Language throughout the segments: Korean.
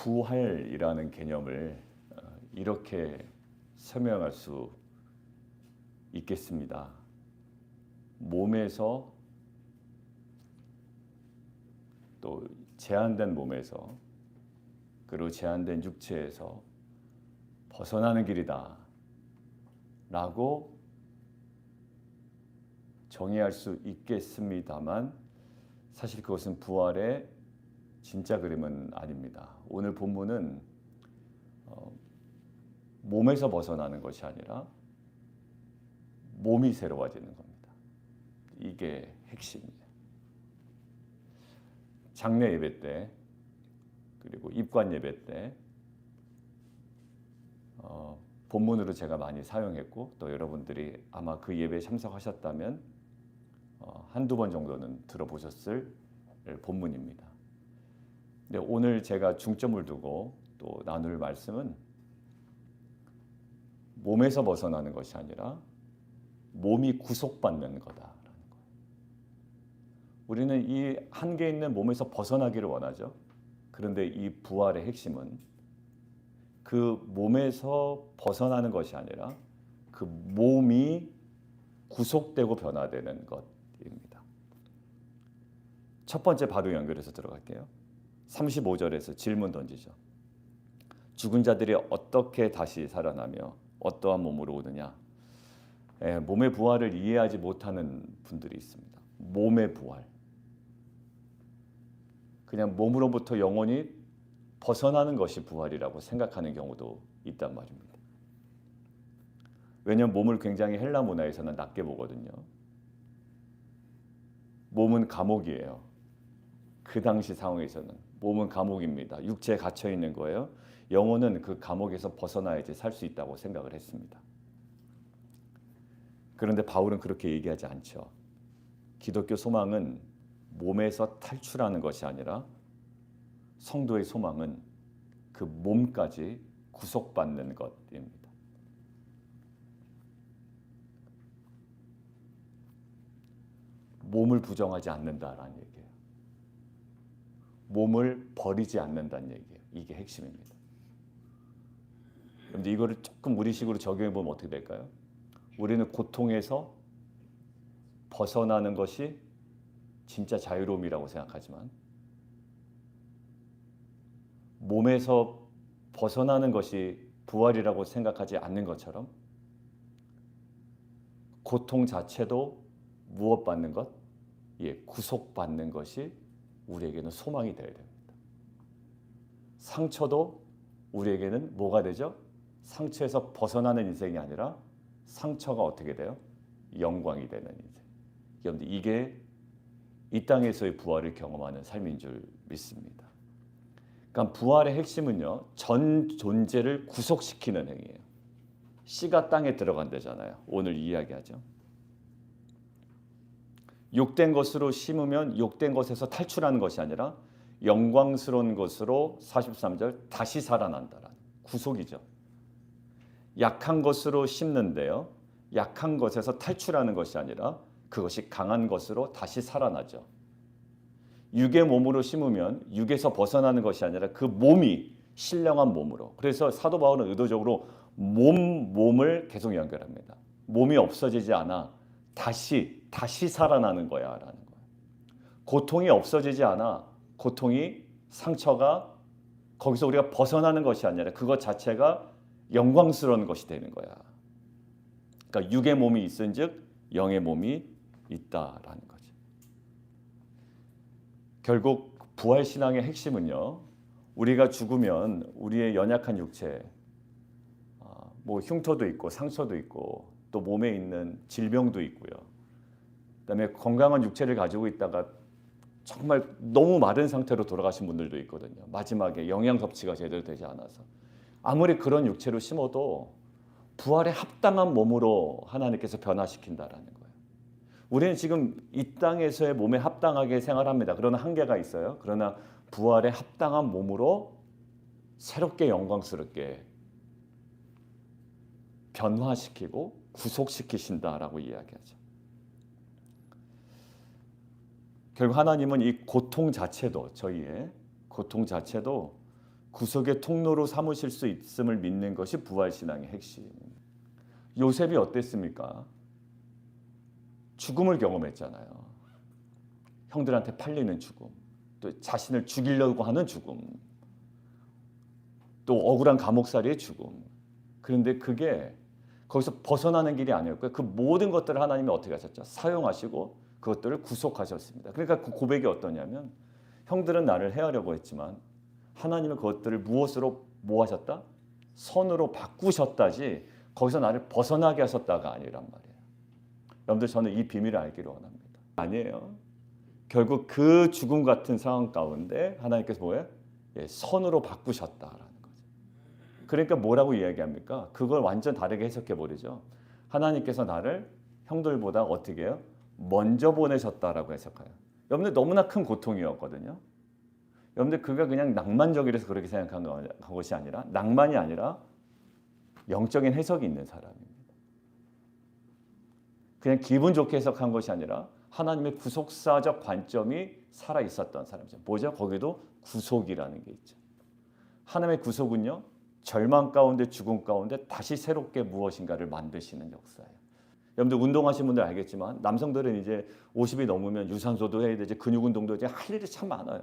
부활이라는 개념을 이렇게 설명할 수 있겠습니다. 몸에서 또 제한된 몸에서 그리고 제한된 육체에서 벗어나는 길이다 라고 정의할 수 있겠습니다만 사실 그것은 부활의 진짜 그림은 아닙니다. 오늘 본문은 몸에서 벗어나는 것이 아니라 몸이 새로워지는 겁니다. 이게 핵심이에요. 장례 예배 때 그리고 입관 예배 때 본문으로 제가 많이 사용했고 또 여러분들이 아마 그 예배에 참석하셨다면 한두 번 정도는 들어보셨을 본문입니다. 근데 오늘 제가 중점을 두고 또 나눌 말씀은 몸에서 벗어나는 것이 아니라 몸이 구속받는 거다라는 거예요. 우리는 이 한계 있는 몸에서 벗어나기를 원하죠. 그런데 이 부활의 핵심은 그 몸에서 벗어나는 것이 아니라 그 몸이 구속되고 변화되는 것입니다. 첫 번째 바로 연결해서 들어갈게요. 35절에서 질문 던지죠. 죽은 자들이 어떻게 다시 살아나며 어떠한 몸으로 오느냐. 몸의 부활을 이해하지 못하는 분들이 있습니다. 몸의 부활. 그냥 몸으로부터 영혼이 벗어나는 것이 부활이라고 생각하는 경우도 있단 말입니다. 왜냐하면 몸을 굉장히 헬라 문화에서는 낮게 보거든요. 몸은 감옥이에요. 그 당시 상황에서는 몸은 감옥입니다. 육체에 갇혀 있는 거예요. 영혼은 그 감옥에서 벗어나야지 살 수 있다고 생각을 했습니다. 그런데 바울은 그렇게 얘기하지 않죠. 기독교 소망은 몸에서 탈출하는 것이 아니라 성도의 소망은 그 몸까지 구속받는 것입니다. 몸을 부정하지 않는다라는 얘기예요. 몸을 버리지 않는다는 얘기예요. 이게 핵심입니다. 그런데 이거를 조금 우리식으로 적용해 보면 어떻게 될까요? 우리는 고통에서 벗어나는 것이 진짜 자유로움이라고 생각하지만 몸에서 벗어나는 것이 부활이라고 생각하지 않는 것처럼 고통 자체도 무엇받는 것? 구속받는 것이 우리에게는 소망이 되어야 됩니다. 상처도 우리에게는 뭐가 되죠? 상처에서 벗어나는 인생이 아니라 상처가 어떻게 돼요? 영광이 되는 인생. 그런데 이게 이 땅에서의 부활을 경험하는 삶인 줄 믿습니다. 그러니까 부활의 핵심은요, 전 존재를 구속시키는 행위예요. 씨가 땅에 들어간다잖아요. 오늘 이야기하죠. 욕된 것으로 심으면 욕된 것에서 탈출하는 것이 아니라 영광스러운 것으로 43절 다시 살아난다라는 구속이죠. 약한 것으로 심는데요. 약한 것에서 탈출하는 것이 아니라 그것이 강한 것으로 다시 살아나죠. 육의 몸으로 심으면 육에서 벗어나는 것이 아니라 그 몸이 신령한 몸으로. 그래서 사도 바울은 의도적으로 몸을 계속 연결합니다. 몸이 없어지지 않아 다시 살아나는 거야 라는 거예요. 고통이 없어지지 않아 고통이 상처가 거기서 우리가 벗어나는 것이 아니라 그것 자체가 영광스러운 것이 되는 거야. 그러니까 육의 몸이 있은즉 영의 몸이 있다라는 거죠. 결국 부활신앙의 핵심은요. 우리가 죽으면 우리의 연약한 육체, 흉터도 있고 상처도 있고 또 몸에 있는 질병도 있고요. 그다음에 건강한 육체를 가지고 있다가 정말 너무 마른 상태로 돌아가신 분들도 있거든요. 마지막에 영양 섭취가 제대로 되지 않아서. 아무리 그런 육체로 심어도 부활에 합당한 몸으로 하나님께서 변화시킨다라는 거예요. 우리는 지금 이 땅에서의 몸에 합당하게 생활합니다. 그러나 한계가 있어요. 그러나 부활에 합당한 몸으로 새롭게 영광스럽게 변화시키고 구속시키신다라고 이야기하죠. 결국 하나님은 이 고통 자체도 저희의 고통 자체도 구속의 통로로 삼으실 수 있음을 믿는 것이 부활신앙의 핵심. 요셉이 어땠습니까? 죽음을 경험했잖아요. 형들한테 팔리는 죽음, 또 자신을 죽이려고 하는 죽음, 또 억울한 감옥살이의 죽음. 그런데 그게 거기서 벗어나는 길이 아니었고요. 그 모든 것들을 하나님이 어떻게 하셨죠? 사용하시고 그것들을 구속하셨습니다. 그러니까 그 고백이 어떠냐면 형들은 나를 해하려고 했지만 하나님은 그것들을 무엇으로 뭐 하셨다? 선으로 바꾸셨다지 거기서 나를 벗어나게 하셨다가 아니란 말이에요. 여러분들 저는 이 비밀을 알기를 원합니다. 아니에요. 결국 그 죽음 같은 상황 가운데 하나님께서 뭐예요? 예, 선으로 바꾸셨다라는 거죠. 그러니까 뭐라고 이야기합니까? 그걸 완전 다르게 해석해 버리죠. 하나님께서 나를 형들보다 어떻게 해요? 먼저 보내셨다라고 해석해요. 여러분들 너무나 큰 고통이었거든요. 여러분들 그가 그냥 낭만적이라서 그렇게 생각한 것이 아니라 낭만이 아니라 영적인 해석이 있는 사람입니다. 그냥 기분 좋게 해석한 것이 아니라 하나님의 구속사적 관점이 살아 있었던 사람이죠. 뭐죠? 거기도 구속이라는 게 있죠. 하나님의 구속은요. 절망 가운데 죽음 가운데 다시 새롭게 무엇인가를 만드시는 역사예요. 여러분들 운동하시는 분들 알겠지만 남성들은 이제 50이 넘으면 유산소도 해야 되지 근육 운동도 이제 할 일이 참 많아요.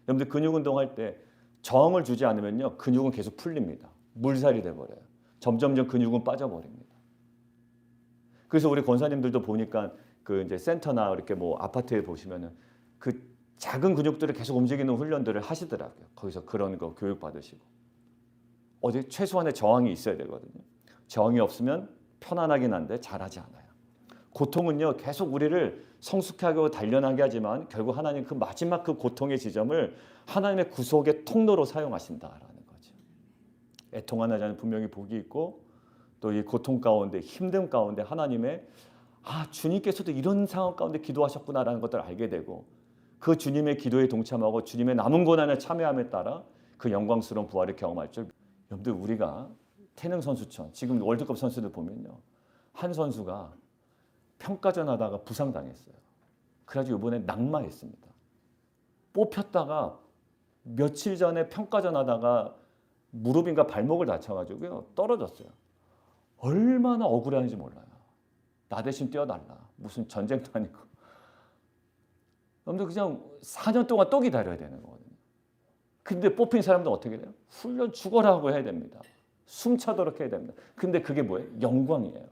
여러분들 근육 운동할 때 저항을 주지 않으면요. 근육은 계속 풀립니다. 물살이 돼버려요. 점점점 근육은 빠져버립니다. 그래서 우리 권사님들도 보니까 그 이제 센터나 이렇게 뭐 아파트에 보시면은 그 작은 근육들을 계속 움직이는 훈련들을 하시더라고요. 거기서 그런 거 교육 받으시고. 어디 최소한의 저항이 있어야 되거든요. 저항이 없으면 편안하긴 한데 잘하지 않아요. 고통은요 계속 우리를 성숙하고 단련하게 하지만 결국 하나님 그 마지막 그 고통의 지점을 하나님의 구속의 통로로 사용하신다라는 거죠. 애통하는 자는 분명히 복이 있고 또 이 고통 가운데 힘듦 가운데 하나님의 주님께서도 이런 상황 가운데 기도하셨구나라는 것들을 알게 되고 그 주님의 기도에 동참하고 주님의 남은 고난에 참여함에 따라 그 영광스러운 부활을 경험할 줄. 여러분들 우리가 태능 선수촌 지금 월드컵 선수들 보면요 한 선수가 평가전 하다가 부상당했어요. 그래가지고 이번에 낙마했습니다. 뽑혔다가 며칠 전에 평가전 하다가 무릎인가 발목을 다쳐가지고요 떨어졌어요. 얼마나 억울한지 몰라요. 나 대신 뛰어달라. 무슨 전쟁도 아니고. 여러분들 그냥 4년 동안 또 기다려야 되는 거거든요. 근데 뽑힌 사람도 어떻게 돼요? 훈련 죽어라 하고 해야 됩니다. 숨차도록 해야 됩니다. 근데 그게 뭐예요? 영광이에요.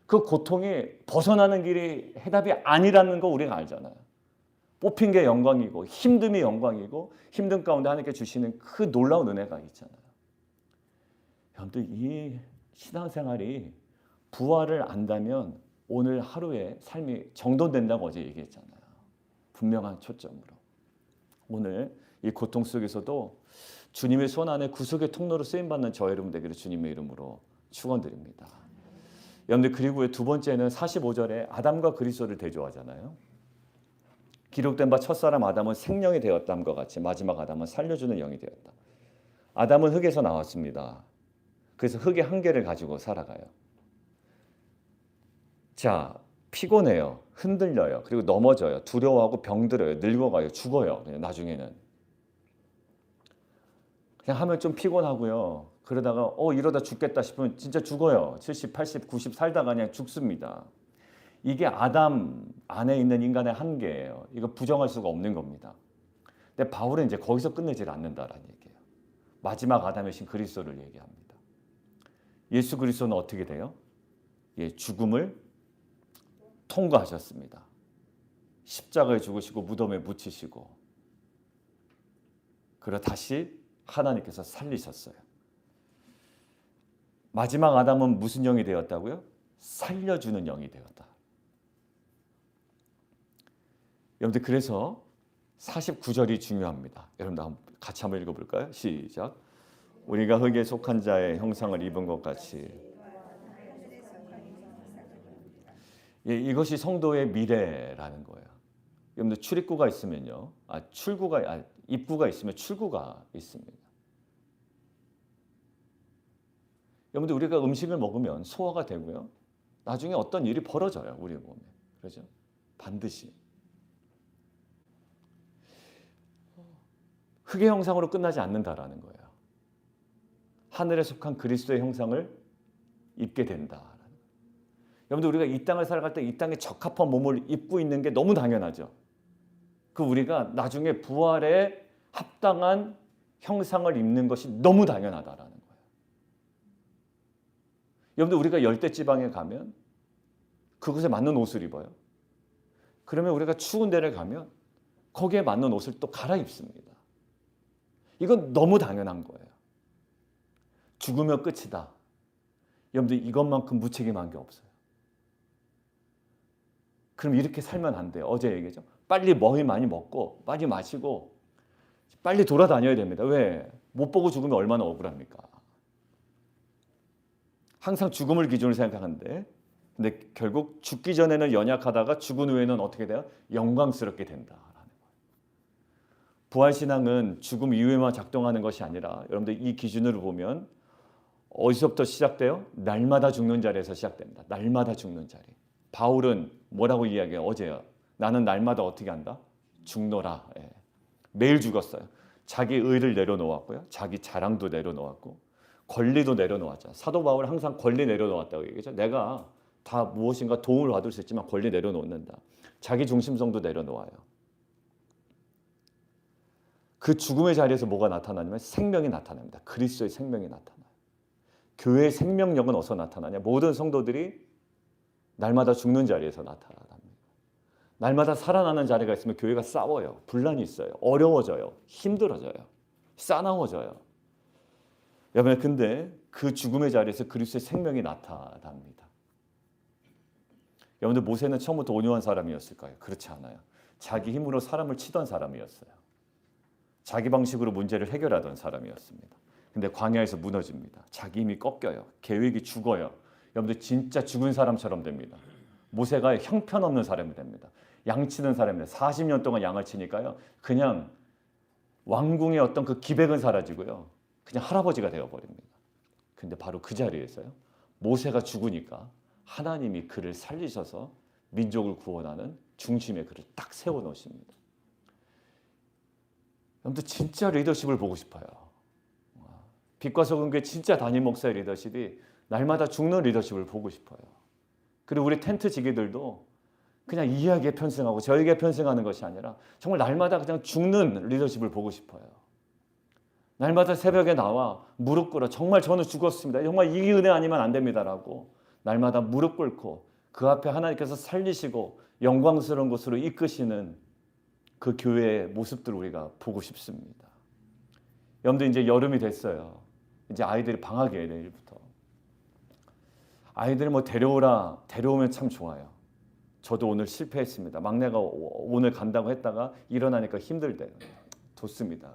그 고통이 벗어나는 길이 해답이 아니라는 거 우리가 알잖아요. 뽑힌 게 영광이고 힘듦이 영광이고 힘든 가운데 하나님께 주시는 그 놀라운 은혜가 있잖아요. 여러분들 이 신앙생활이 부활을 안다면 오늘 하루의 삶이 정돈된다고 어제 얘기했잖아요. 분명한 초점으로. 오늘 이 고통 속에서도 주님의 손 안에 구속의 통로로 쓰임받는 저 여러분 되기를 주님의 이름으로 축원드립니다. 여러분들 그리고 두 번째는 45절에 아담과 그리스도를 대조하잖아요. 기록된 바 첫사람 아담은 생명이 되었다함과 같이 마지막 아담은 살려주는 영이 되었다. 아담은 흙에서 나왔습니다. 그래서 흙의 한계를 가지고 살아가요. 자, 피곤해요. 흔들려요. 그리고 넘어져요. 두려워하고 병들어요. 늙어가요. 죽어요. 나중에는. 그냥 하면 좀 피곤하고요. 그러다가 이러다 죽겠다 싶으면 진짜 죽어요. 70, 80, 90 살다가 그냥 죽습니다. 이게 아담 안에 있는 인간의 한계예요. 이거 부정할 수가 없는 겁니다. 근데 바울은 이제 거기서 끝내질 않는다라는 얘기예요. 마지막 아담이신 그리스도를 얘기합니다. 예수 그리스도는 어떻게 돼요? 죽음을 통과하셨습니다. 십자가에 죽으시고 무덤에 묻히시고 그러 다시 하나님께서 살리셨어요. 마지막 아담은 무슨 영이 되었다고요? 살려주는 영이 되었다. 여러분들 그래서 49절이 중요합니다. 여러분 같이 한번 읽어볼까요? 시작. 우리가 흙에 속한 자의 형상을 입은 것 같이. 이것이 성도의 미래라는 거예요. 여러분들 출입구가 있으면요, 입구가 있으면 출구가 있습니다. 여러분들 우리가 음식을 먹으면 소화가 되고요, 나중에 어떤 일이 벌어져요 우리 몸에. 그렇죠? 반드시. 흙의 형상으로 끝나지 않는다라는 거예요. 하늘에 속한 그리스도의 형상을 입게 된다. 여러분들 우리가 이 땅을 살아갈 때 이 땅에 적합한 몸을 입고 있는 게 너무 당연하죠. 그 우리가 나중에 부활에 합당한 형상을 입는 것이 너무 당연하다라는 거예요. 여러분들 우리가 열대지방에 가면 그곳에 맞는 옷을 입어요. 그러면 우리가 추운 데를 가면 거기에 맞는 옷을 또 갈아입습니다. 이건 너무 당연한 거예요. 죽으면 끝이다. 여러분들 이것만큼 무책임한 게 없어요. 그럼 이렇게 살면 안 돼요. 어제 얘기죠. 빨리 많이 먹고 빨리 마시고 빨리 돌아다녀야 됩니다. 왜? 못 보고 죽으면 얼마나 억울합니까? 항상 죽음을 기준으로 생각하는데 근데 결국 죽기 전에는 연약하다가 죽은 후에는 어떻게 돼요? 영광스럽게 된다라는 거예요. 부활신앙은 죽음 이후에만 작동하는 것이 아니라 여러분들 이 기준으로 보면 어디서부터 시작돼요? 날마다 죽는 자리에서 시작됩니다. 날마다 죽는 자리. 바울은 뭐라고 이야기해요? 어제요. 나는 날마다 어떻게 한다? 죽노라. 예. 매일 죽었어요. 자기 의를 내려놓았고요. 자기 자랑도 내려놓았고 권리도 내려놓았죠. 사도 바울 항상 권리 내려놓았다고 얘기죠. 내가 다 무엇인가 도움을 받을 수 있지만 권리 내려놓는다. 자기 중심성도 내려놓아요. 그 죽음의 자리에서 뭐가 나타나냐면 생명이 나타납니다. 그리스도의 생명이 나타나요. 교회의 생명력은 어디서 나타나냐? 모든 성도들이 날마다 죽는 자리에서 나타납니다. 날마다 살아나는 자리가 있으면 교회가 싸워요. 분란이 있어요. 어려워져요. 힘들어져요. 싸나워져요. 여러분 근데 그 죽음의 자리에서 그리스도의 생명이 나타납니다. 여러분들 모세는 처음부터 온유한 사람이었을까요? 그렇지 않아요. 자기 힘으로 사람을 치던 사람이었어요. 자기 방식으로 문제를 해결하던 사람이었습니다. 근데 광야에서 무너집니다. 자기 힘이 꺾여요. 계획이 죽어요. 여러분들 진짜 죽은 사람처럼 됩니다. 모세가 형편없는 사람이 됩니다. 양치는 사람입니다. 40년 동안 양을 치니까요. 그냥 왕궁의 어떤 그 기백은 사라지고요. 그냥 할아버지가 되어버립니다. 근데 바로 그 자리에서요. 모세가 죽으니까 하나님이 그를 살리셔서 민족을 구원하는 중심에 그를 딱 세워놓으십니다. 여러분들 진짜 리더십을 보고 싶어요. 빛과 소금 교회 진짜 담임 목사의 리더십이 날마다 죽는 리더십을 보고 싶어요. 그리고 우리 텐트 지기들도 그냥 이야기에 편승하고 저에게 편승하는 것이 아니라 정말 날마다 그냥 죽는 리더십을 보고 싶어요. 날마다 새벽에 나와 무릎 꿇어 정말 저는 죽었습니다. 정말 이 은혜 아니면 안 됩니다라고 날마다 무릎 꿇고 그 앞에 하나님께서 살리시고 영광스러운 곳으로 이끄시는 그 교회의 모습들을 우리가 보고 싶습니다. 여러분들 이제 여름이 됐어요. 이제 아이들이 방학이에요. 내일부터. 아이들 뭐 데려오면 참 좋아요. 저도 오늘 실패했습니다. 막내가 오늘 간다고 했다가 일어나니까 힘들대요. 좋습니다.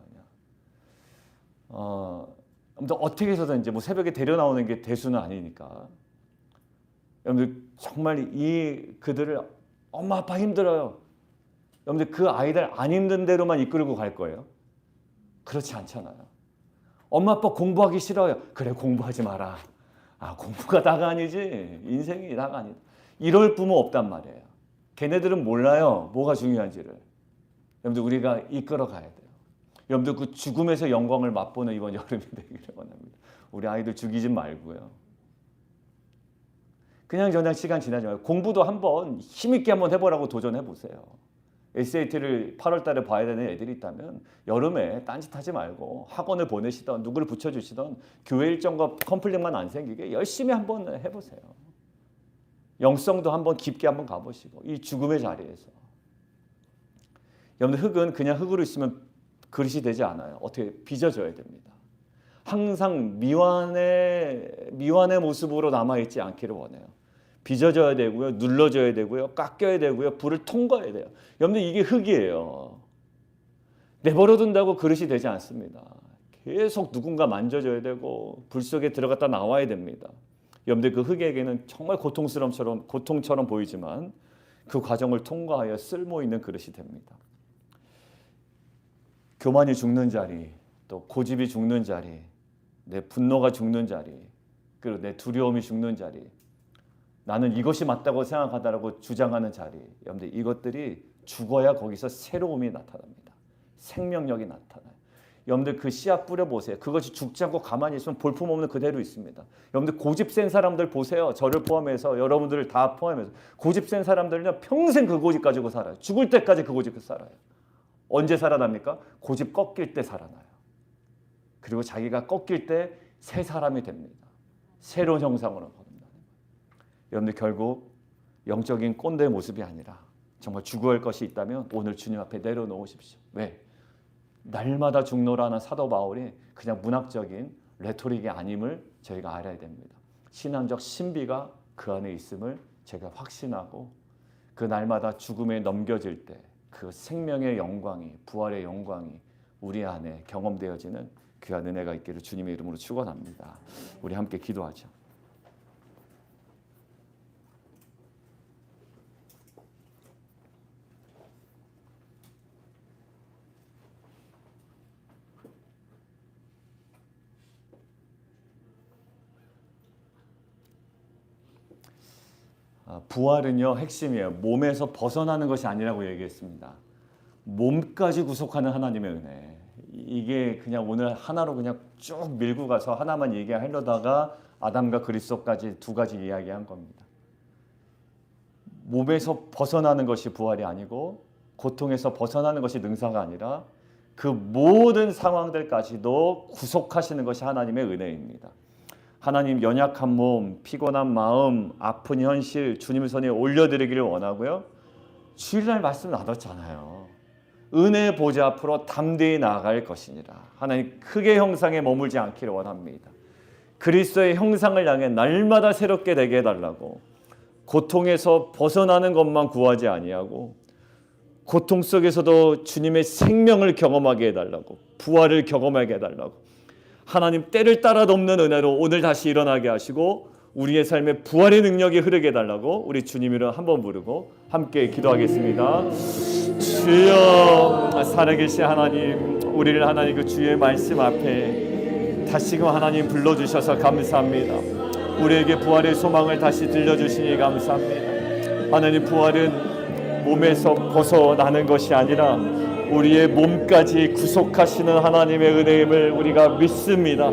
아무튼 어떻게 해서든 이제 뭐 새벽에 데려 나오는 게 대수는 아니니까. 여러분들 정말 그들을 엄마 아빠 힘들어요. 여러분들 그 아이들 안 힘든 대로만 이끌고 갈 거예요. 그렇지 않잖아요. 엄마 아빠 공부하기 싫어요. 그래 공부하지 마라. 공부가 다가 아니지. 인생이 다가 아니다. 이럴 부모 없단 말이에요. 걔네들은 몰라요. 뭐가 중요한지를. 여러분들 우리가 이끌어 가야 돼요. 여러분들 그 죽음에서 영광을 맛보는 이번 여름이 되기를 원합니다. 우리 아이들 죽이지 말고요. 그냥 시간 지나지 말고 공부도 한번 힘있게 한번 해보라고 도전해보세요. SAT를 8월 달에 봐야 되는 애들이 있다면 여름에 딴짓하지 말고 학원을 보내시던 누구를 붙여주시던 교회 일정과 컴플렉만 안 생기게 열심히 한번 해보세요. 영성도 한번 깊게 한번 가보시고 이 죽음의 자리에서. 여러분들 흙은 그냥 흙으로 있으면 그릇이 되지 않아요. 어떻게 빚어져야 됩니다. 항상 미완의 모습으로 남아있지 않기를 원해요. 빚어져야 되고요. 눌러져야 되고요. 깎여야 되고요. 불을 통과해야 돼요. 여러분들 이게 흙이에요. 내버려둔다고 그릇이 되지 않습니다. 계속 누군가 만져줘야 되고 불 속에 들어갔다 나와야 됩니다. 여러분들 그 흙에게는 정말 고통처럼 보이지만 그 과정을 통과하여 쓸모있는 그릇이 됩니다. 교만이 죽는 자리, 또 고집이 죽는 자리, 내 분노가 죽는 자리, 그리고 내 두려움이 죽는 자리, 나는 이것이 맞다고 생각하다라고 주장하는 자리, 여러분들 이것들이 죽어야 거기서 새로움이 나타납니다. 생명력이 나타나요. 여러분들 그 씨앗 뿌려보세요. 그것이 죽지 않고 가만히 있으면 볼품없는 그대로 있습니다. 여러분들 고집 센 사람들 보세요. 저를 포함해서 여러분들을 다 포함해서 고집 센 사람들은요 평생 그 고집 가지고 살아요. 죽을 때까지 그 고집 살아요. 언제 살아납니까? 고집 꺾일 때 살아나요. 그리고 자기가 꺾일 때 새 사람이 됩니다. 새로운 형상으로 거듭나는 거예요. 여러분들 결국 영적인 꼰대 모습이 아니라 정말 죽어야 할 것이 있다면 오늘 주님 앞에 내려놓으십시오. 왜? 날마다 죽노라는 사도 바울이 그냥 문학적인 레토릭이 아님을 저희가 알아야 됩니다. 신앙적 신비가 그 안에 있음을 제가 확신하고 그 날마다 죽음에 넘겨질 때 그 생명의 영광이, 부활의 영광이 우리 안에 경험되어지는 귀한 은혜가 있기를 주님의 이름으로 축원합니다. 우리 함께 기도하죠. 부활은요 핵심이에요. 몸에서 벗어나는 것이 아니라고 얘기했습니다. 몸까지 구속하는 하나님의 은혜. 이게 그냥 오늘 하나로 그냥 쭉 밀고 가서 하나만 얘기하려다가 아담과 그리스도까지 두 가지 이야기한 겁니다. 몸에서 벗어나는 것이 부활이 아니고 고통에서 벗어나는 것이 능사가 아니라 그 모든 상황들까지도 구속하시는 것이 하나님의 은혜입니다. 하나님 연약한 몸, 피곤한 마음, 아픈 현실 주님 손에 올려드리기를 원하고요. 주일날 말씀 나눴잖아요. 은혜 보좌 앞으로 담대히 나아갈 것이니라. 하나님 크게 형상에 머물지 않기를 원합니다. 그리스도의 형상을 향해 날마다 새롭게 되게 해달라고. 고통에서 벗어나는 것만 구하지 아니하고 고통 속에서도 주님의 생명을 경험하게 해달라고. 부활을 경험하게 해달라고. 하나님 때를 따라 돕는 은혜로 오늘 다시 일어나게 하시고 우리의 삶에 부활의 능력이 흐르게 해달라고 우리 주님 이름 한번 부르고 함께 기도하겠습니다. 주여 살아계신 하나님, 우리를 하나님 그 주의 말씀 앞에 다시금 하나님 불러주셔서 감사합니다. 우리에게 부활의 소망을 다시 들려주시니 감사합니다. 하나님 부활은 몸에서 벗어나는 것이 아니라 우리의 몸까지 구속하시는 하나님의 은혜임을 우리가 믿습니다.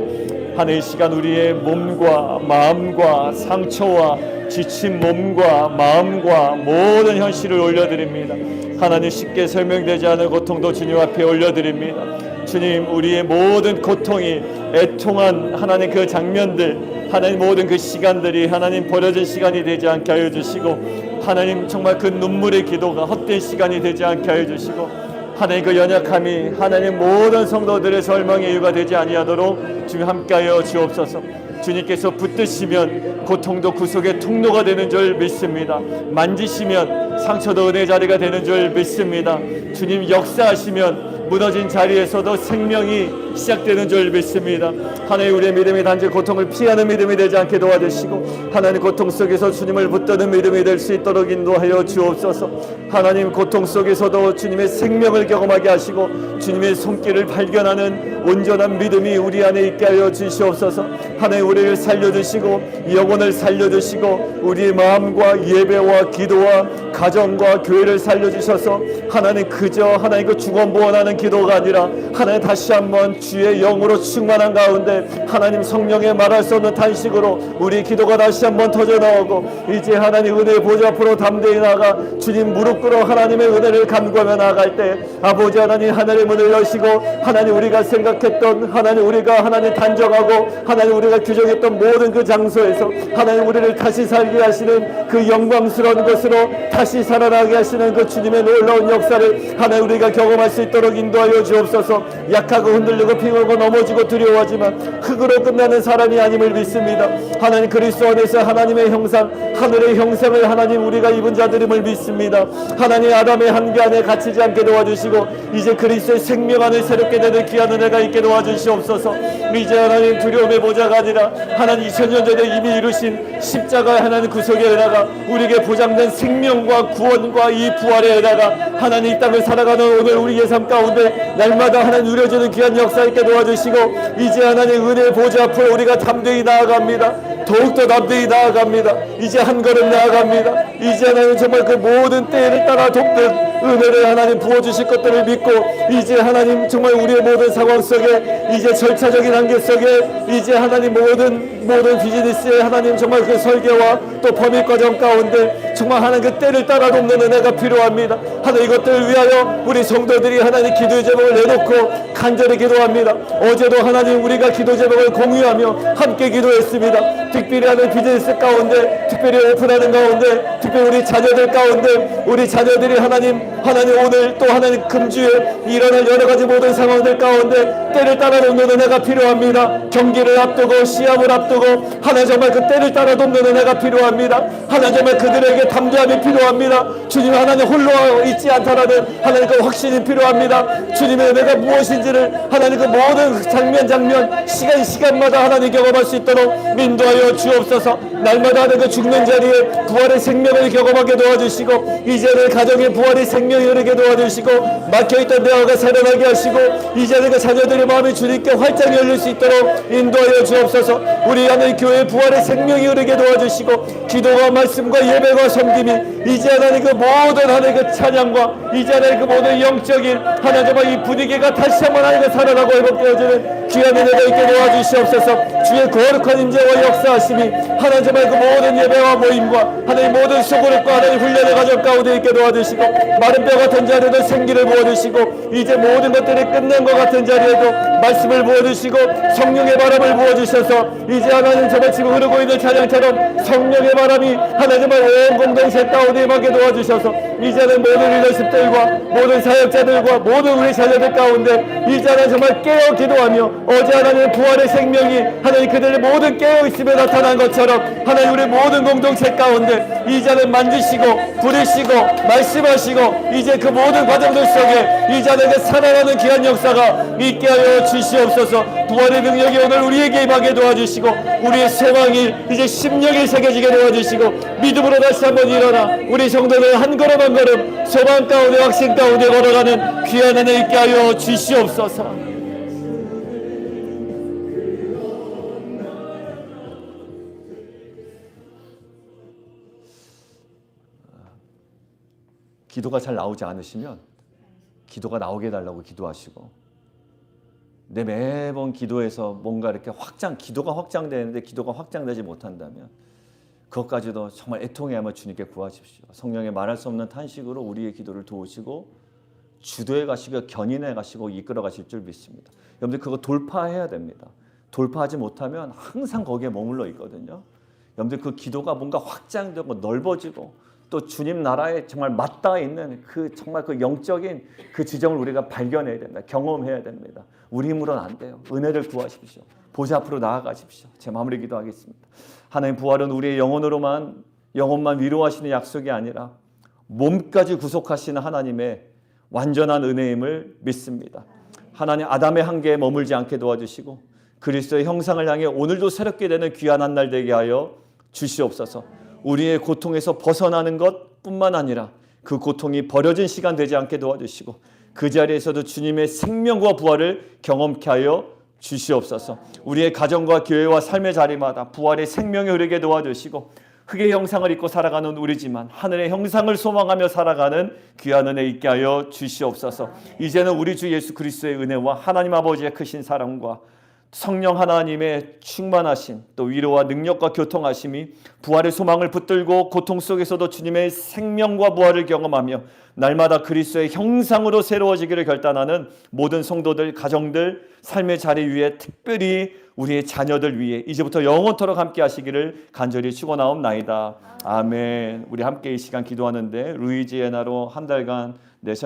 하늘 시간 우리의 몸과 마음과 상처와 지친 몸과 마음과 모든 현실을 올려드립니다. 하나님 쉽게 설명되지 않은 고통도 주님 앞에 올려드립니다. 주님 우리의 모든 고통이 애통한 하나님 그 장면들 하나님 모든 그 시간들이 하나님 버려진 시간이 되지 않게 하여 주시고 하나님 정말 그 눈물의 기도가 헛된 시간이 되지 않게 하여 주시고 하나님 그 연약함이 하나님 모든 성도들의 절망의 이유가 되지 아니하도록 주님 함께하여 주옵소서. 주님께서 붙드시면 고통도 구속의 통로가 되는 줄 믿습니다. 만지시면 상처도 은혜의 자리가 되는 줄 믿습니다. 주님 역사하시면 무너진 자리에서도 생명이 시작되는 줄 믿습니다. 하나님 우리의 믿음이 단지 고통을 피하는 믿음이 되지 않게 도와주시고 하나님 고통 속에서 주님을 붙드는 믿음이 될 수 있도록 인도하여 주옵소서. 하나님 고통 속에서도 주님의 생명을 경험하게 하시고 주님의 손길을 발견하는 온전한 믿음이 우리 안에 있게 하여 주시옵소서. 하나님 우리를 살려주시고 영혼을 살려주시고 우리의 마음과 예배와 기도와 가정과 교회를 살려주셔서 하나님 그저 하나님 그 중언부언하는 기도가 아니라 하나님 다시 한번 주의 영으로 충만한 가운데 하나님 성령의 말할 수 없는 탄식으로 우리 기도가 다시 한번 터져나오고 이제 하나님 은혜의 보좌 앞으로 담대히 나가 주님 무릎 꿇어 하나님의 은혜를 간구하며 나아갈 때 아버지 하나님 하늘의 문을 여시고 하나님 우리가 생각했던 하나님 우리가 하나님 단정하고 하나님 우리가 규정했던 모든 그 장소에서 하나님 우리를 다시 살게 하시는 그 영광스러운 것으로 다시 살아나게 하시는 그 주님의 놀라운 역사를 하나님 우리가 경험할 수 있도록 인도하여 주옵소서. 약하고 흔들리고 피곤하고 넘어지고 두려워하지만 흙으로 끝나는 사람이 아님을 믿습니다. 하나님 그리스도 안에서 하나님의 형상 하늘의 형상을 하나님 우리가 입은 자들임을 믿습니다. 하나님 아담의 한계 안에 갇히지 않게 도와주시고 이제 그리스도의 생명 안에 새롭게 되는 귀한 은혜가 있게 도와주시옵소서. 이제 하나님 두려움의 보좌가 아니라 하나님 2000년 전에 이미 이루신 십자가의 하나님 구속의 은혜가 우리에게 보장된 생명과 구원과 이 부활의 은혜가 하나님 이 땅을 살아가는 오늘 우리의 삶 가운데 날마다 하나님 누려지는 귀한 역사 있게 도와주시고 이제 하나님 은혜의 보좌 앞으로 우리가 담대히 나아갑니다. 더욱더 담대히 나아갑니다. 이제 한 걸음 나아갑니다. 이제 하나님 정말 그 모든 때를 따라 돕는 은혜를 하나님 부어주실 것들을 믿고 이제 하나님 정말 우리의 모든 상황 속에 이제 절차적인 한계 속에 이제 하나님 모든 비즈니스의 하나님 정말 그 설계와 또 범위 과정 가운데 정말 하나님 그 때를 따라 돕는 은혜가 필요합니다. 하나님 이것들을 위하여 우리 성도들이 하나님 기도의 제목을 내놓고 간절히 기도합니다. 어제도 하나님 우리가 기도 제목을 공유하며 함께 기도했습니다. 특별히 하는 비즈니스 가운데 특별히 오픈하는 가운데 특별히 우리 자녀들 가운데 우리 자녀들이 하나님 오늘 또 하나님 금주에 일어날 여러 가지 모든 상황들 가운데 때를 따라 돕는 은혜가 필요합니다. 경기를 앞두고 시합을 앞두고 하나님 정말 그 때를 따라 돕는 은혜가 필요합니다. 하나님 정말 그들에게 담대함이 필요합니다. 주님 하나님 홀로 있지 않다라는 하나님 그 확신이 필요합니다. 주님의 은혜가 무엇인지를 하나님 그 모든 장면 시간마다 하나님 경험할 수 있도록 인도하여 주옵소서. 날마다 하는 그 죽는 자리에 부활의 생명을 경험하게 도와주시고 이제는 가정의 부활의 생명이 흐르게 도와주시고 막혀있던 대화가 살아나게 하시고 이제는 그 자녀들의 마음이 주님께 활짝 열릴 수 있도록 인도하여 주옵소서. 우리 하나님 교회의 부활의 생명이 흐르게 도와주시고 기도와 말씀과 예배와 섬김이 이제 하나님 그 모든 하나님 그 찬양과 이제 하나님 그 모든 영적인 하나님 정말 이 분위기가 다시 한번 하나님 살아나고 회복되어지는 귀한 은혜가 있게 도와주시옵소서. 주의 거룩한 임재와 역사하심이 하나님 정말 그 모든 예배와 모임과 하나님 모든 소그룹과 하나님 훈련의 과정 가운데 있게 도와주시고 마른 뼈 같은 자리에도 생기를 부어주시고 이제 모든 것들이 끝난 것 같은 자리에도 말씀을 부어주시고 성령의 바람을 부어주셔서 이제 하나님 정말 지금 흐르고 있는 찬양처럼 성령의 바람이 하나님 정말 온 공동체 가운데 임하게 도와주셔서 이제는 모든 리더십들과 모든 사역자들과 모든 우리 자녀들 가운데 이제는 정말 깨어 기도하며 어제 하나님의 부활의 생명이 하나님 그들의 모든 깨어있음에 나타난 것처럼 하나님 우리 모든 공동체 가운데 이제는 만지시고 부리시고 말씀하시고 이제 그 모든 과정들 속에 이제는 그 살아나는 귀한 역사가 있게 하여 주시옵소서. 부활의 능력이 오늘 우리에게 임하게 도와주시고 우리의 소망이 이제 심령이 새겨지게 도와주시고 믿음으로 다시 한번 일어나 우리 성도들 한 걸음 한 걸음 소망 가운데 확신 가운데 걸어가는 귀한 은혜 있게 하여 주시옵소서. 기도가 잘 나오지 않으시면 기도가 나오게 해달라고 기도하시고 내 매번 기도에서 뭔가 이렇게 기도가 확장되는데 기도가 확장되지 못한다면 그것까지도 정말 애통해야만 주님께 구하십시오. 성령의 말할 수 없는 탄식으로 우리의 기도를 도우시고 주도해 가시고 견인해 가시고 이끌어 가실 줄 믿습니다. 여러분들 그거 돌파해야 됩니다. 돌파하지 못하면 항상 거기에 머물러 있거든요. 여러분들 그 기도가 뭔가 확장되고 넓어지고 또 주님 나라에 정말 맞닿아 있는 그 정말 그 영적인 그 지점을 우리가 발견해야 됩니다. 경험해야 됩니다. 우리 힘으로는 안 돼요. 은혜를 구하십시오. 보좌 앞으로 나아가십시오. 제 마무리 기도하겠습니다. 하나님 부활은 우리의 영혼만 위로하시는 약속이 아니라 몸까지 구속하시는 하나님의 완전한 은혜임을 믿습니다. 하나님 아담의 한계에 머물지 않게 도와주시고 그리스도의 형상을 향해 오늘도 새롭게 되는 귀한 한 날 되게 하여 주시옵소서. 우리의 고통에서 벗어나는 것뿐만 아니라 그 고통이 버려진 시간 되지 않게 도와주시고 그 자리에서도 주님의 생명과 부활을 경험케 하여 주시옵소서. 우리의 가정과 교회와 삶의 자리마다 부활의 생명이 흐르게 도와주시고 흙의 형상을 입고 살아가는 우리지만 하늘의 형상을 소망하며 살아가는 귀한 은혜 있게 하여 주시옵소서. 이제는 우리 주 예수 그리스도의 은혜와 하나님 아버지의 크신 사랑과 성령 하나님의 충만하신 또 위로와 능력과 교통하심이 부활의 소망을 붙들고 고통 속에서도 주님의 생명과 부활을 경험하며 날마다 그리스도의 형상으로 새로워지기를 결단하는 모든 성도들, 가정들, 삶의 자리 위에 특별히 우리의 자녀들 위해 이제부터 영원토록 함께 하시기를 간절히 축원하옵나이다. 아멘. 우리 함께 이 시간 기도하는데 루이지애나로 한 달간 내셔널